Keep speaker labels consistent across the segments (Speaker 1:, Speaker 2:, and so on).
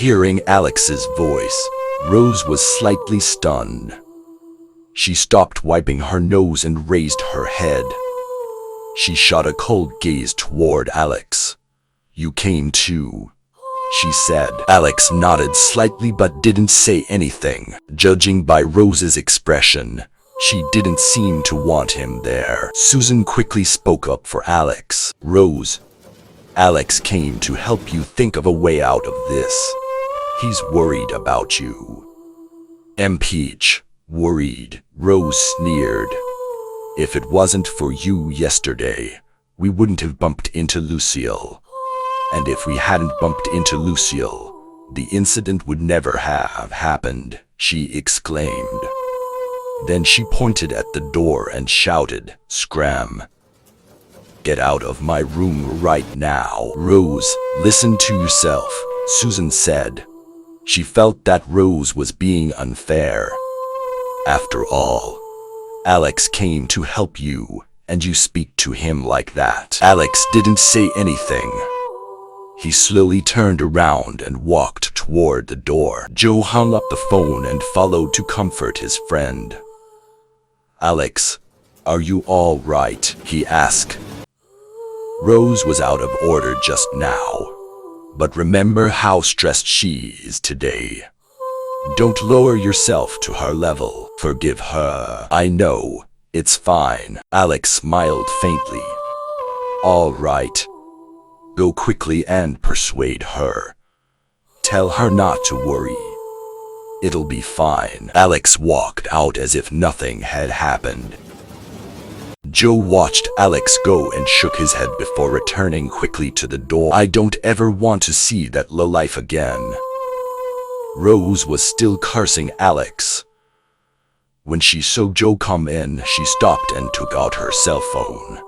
Speaker 1: Hearing Alex's voice, Rose was slightly stunned. She stopped wiping her nose and raised her head. She shot a cold gaze toward Alex. "You came too," she said. Alex nodded slightly but didn't say anything. Judging by Rose's expression, she didn't seem to want him there. Susan quickly spoke up for Alex. "Rose, Alex came to help you think of a way out of this. He's worried about you." "Peach, worried," Rose sneered. "If it wasn't for you yesterday, we wouldn't have bumped into Lucille. And if we hadn't bumped into Lucille, the incident would never have happened," she exclaimed. Then she pointed at the door and shouted, "Scram! Get out of my room right now." "Rose, listen to yourself," Susan said. She felt that Rose was being unfair. "After all, Alex came to help you, and you speak to him like that." Alex didn't say anything. He slowly turned around and walked toward the door. Joe hung up the phone and followed to comfort his friend. "Alex, are you all right?" he asked. Rose was out of order just now, but remember how stressed she is today. Don't lower yourself to her level. Forgive her. "I know, it's fine." Alex smiled faintly. "All right. Go quickly and persuade her. Tell her not to worry. It'll be fine." Alex walked out as if nothing had happened. Joe watched Alex go and shook his head before returning quickly to the door. "I don't ever want to see that lowlife again." Rose was still cursing Alex. When she saw Joe come in, she stopped and took out her cell phone.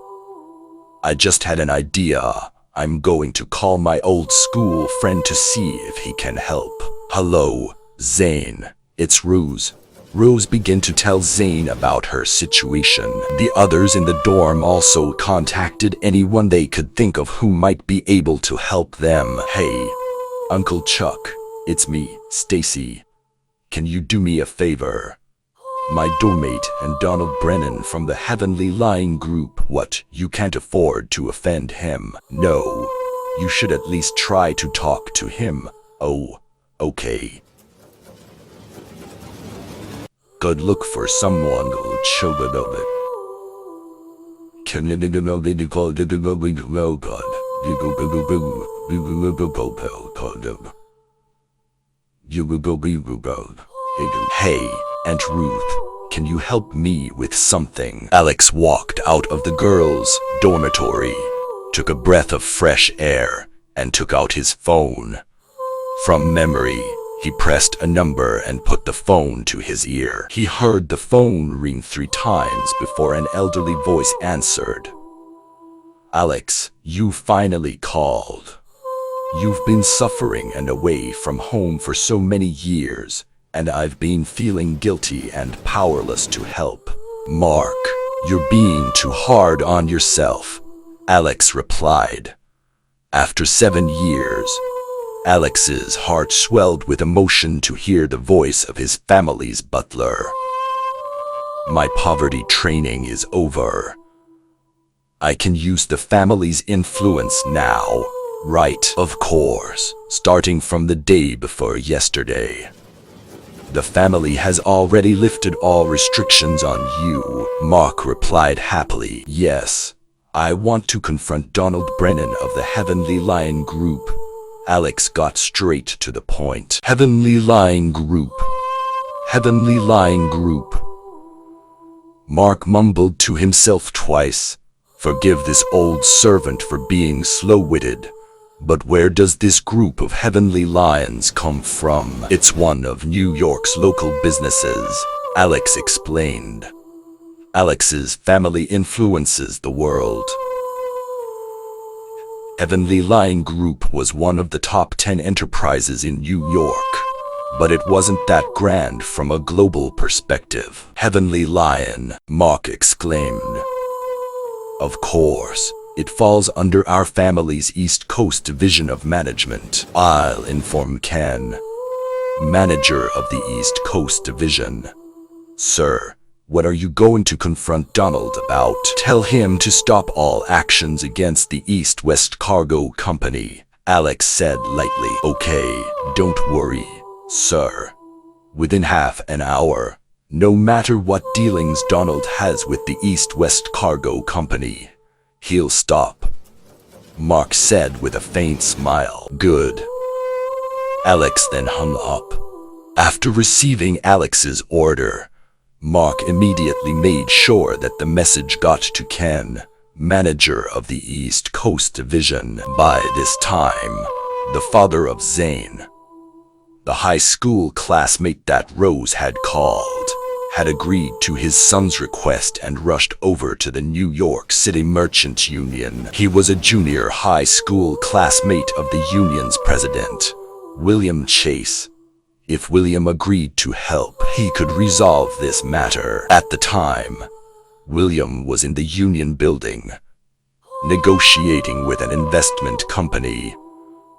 Speaker 1: "I just had an idea. I'm going to call my old school friend to see if he can help." "Hello, Zane. It's Rose." Rose began to tell Zane about her situation. The others in the dorm also contacted anyone they could think of who might be able to help them. "Hey, Uncle Chuck, it's me, Stacy. Can you do me a favor? My dormmate and Donald Brennan from the Heavenly Lying Group. What, you can't afford to offend him?" "No, you should at least try to talk to him." "Oh, okay. Good look for someone who'll show the it." "Hey, Aunt Ruth, can you help me with something?" Alex walked out of the girls' dormitory, took a breath of fresh air, and took out his phone. From memory, he pressed a number and put the phone to his ear. He heard the phone ring 3 times before an elderly voice answered. "Alex, you finally called. You've been suffering and away from home for so many years, and I've been feeling guilty and powerless to help." "Mark, you're being too hard on yourself," Alex replied. After 7 years, Alex's heart swelled with emotion to hear the voice of his family's butler. "My poverty training is over. I can use the family's influence now, right?" "Of course, starting from the day before yesterday. The family has already lifted all restrictions on you," Mark replied happily. "Yes, I want to confront Donald Brennan of the Heavenly Lion Group." Alex got straight to the point. "Heavenly Lying Group. Heavenly Lying Group." Mark mumbled to himself twice. Forgive this old servant for being slow-witted, but where does this group of heavenly lions come from? "It's one of New York's local businesses," Alex explained. "Alex's family influences the world. Heavenly Lion Group was one of the top 10 enterprises in New York, but it wasn't that grand from a global perspective." "Heavenly Lion," Mark exclaimed. "Of course, It falls under our family's East Coast Division of Management. I'll inform Ken, manager of the East Coast Division. Sir, what are you going to confront Donald about? Tell him to stop all actions against the East-West Cargo Company, Alex said lightly. Okay, don't worry, sir. Within half an hour, no matter what dealings Donald has with the East-West Cargo Company, he'll stop, Mark said with a faint smile. Good. Alex then hung up. After receiving Alex's order, Mark immediately made sure that the message got to Ken, manager of the East Coast Division. By this time, the father of Zane, the high school classmate that Rose had called, had agreed to his son's request and rushed over to the New York City Merchants Union. He was a junior high school classmate of the union's president, William Chase. If William agreed to help, he could resolve this matter. At the time, William was in the union building, negotiating with an investment company.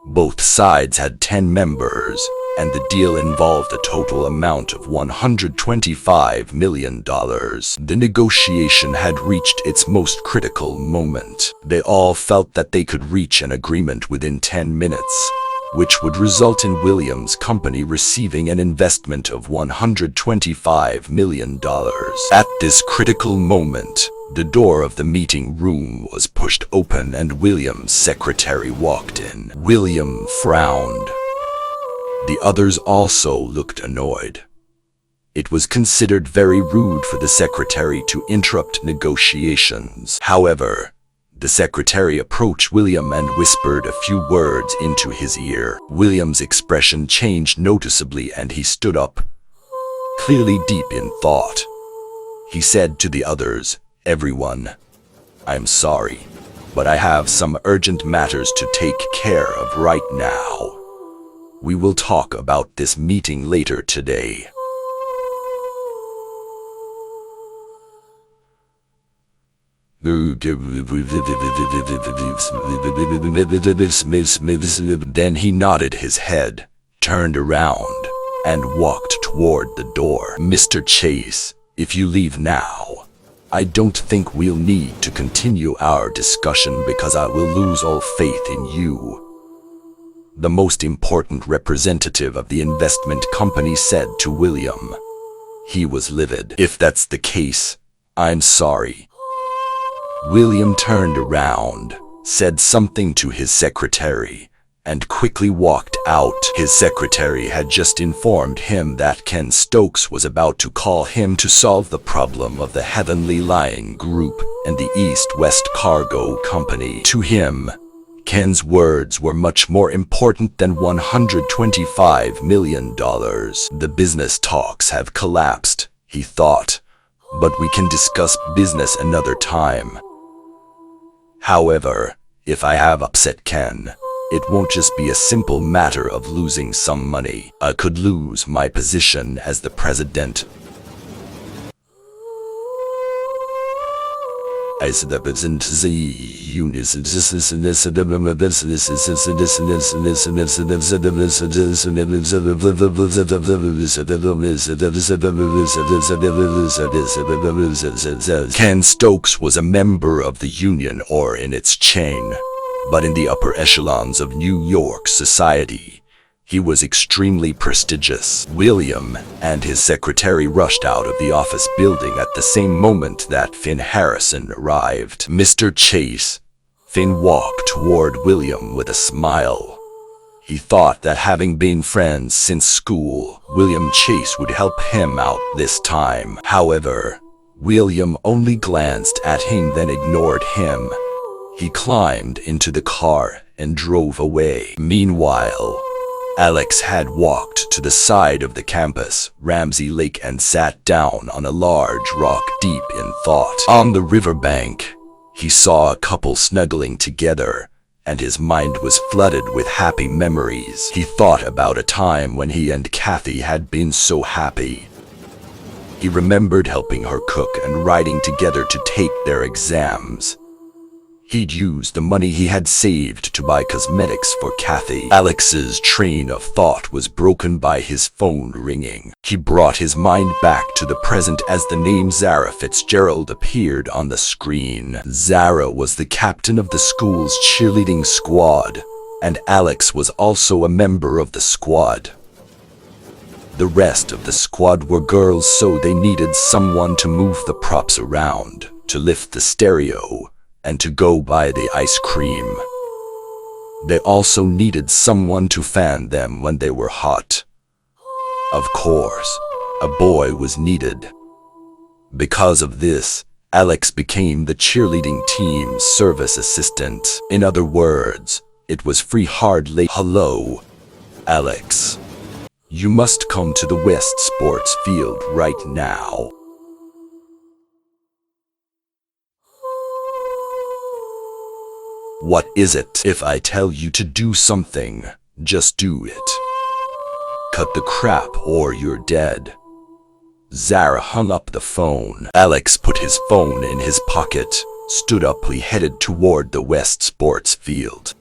Speaker 1: Both sides had 10 members, and the deal involved a total amount of $125 million. The negotiation had reached its most critical moment. They all felt that they could reach an agreement within 10 minutes, which would result in William's company receiving an investment of $125 million. At this critical moment, the door of the meeting room was pushed open and William's secretary walked in. William frowned. The others also looked annoyed. It was considered very rude for the secretary to interrupt negotiations. However, the secretary approached William and whispered a few words into his ear. William's expression changed noticeably and he stood up, clearly deep in thought. He said to the others, "Everyone, I'm sorry, but I have some urgent matters to take care of right now. We will talk about this meeting later today." Then he nodded his head, turned around, and walked toward the door. "Mr. Chase, if you leave now, I don't think we'll need to continue our discussion because I will lose all faith in you," the most important representative of the investment company said to William. He was livid. "If that's the case, I'm sorry." William turned around, said something to his secretary, and quickly walked out. His secretary had just informed him that Ken Stokes was about to call him to solve the problem of the Heavenly Lying Group and the East-West Cargo Company. To him, Ken's words were much more important than $125 million. The business talks have collapsed, he thought, but we can discuss business another time. However, if I have upset Ken, it won't just be a simple matter of losing some money. I could lose my position as the president. As the president of the union, Ken Stokes was a member of the union or in its chain, but in the upper echelons of New York society, he was extremely prestigious. William and his secretary rushed out of the office building at the same moment that Finn Harrison arrived. "Mr. Chase," Finn walked toward William with a smile. He thought that having been friends since school, William Chase would help him out this time. However, William only glanced at him then ignored him. He climbed into the car and drove away. Meanwhile, Alex had walked to the side of the campus, Ramsey Lake, and sat down on a large rock deep in thought. On the riverbank, he saw a couple snuggling together, and his mind was flooded with happy memories. He thought about a time when he and Kathy had been so happy. He remembered helping her cook and riding together to take their exams. He'd used the money he had saved to buy cosmetics for Kathy. Alex's train of thought was broken by his phone ringing. He brought his mind back to the present as the name Zara Fitzgerald appeared on the screen. Zara was the captain of the school's cheerleading squad, and Alex was also a member of the squad. The rest of the squad were girls, so they needed someone to move the props around, to lift the stereo, and to go buy the ice cream. They also needed someone to fan them when they were hot. Of course, a boy was needed. Because of this, Alex became the cheerleading team's service assistant. In other words, it was free hardly. Hello, Alex. You must come to the West Sports Field right now. What is it? If I tell you to do something, just do it. Cut the crap or you're dead. Zara hung up the phone. Alex put his phone in his pocket, stood up, he headed toward the West Sports Field.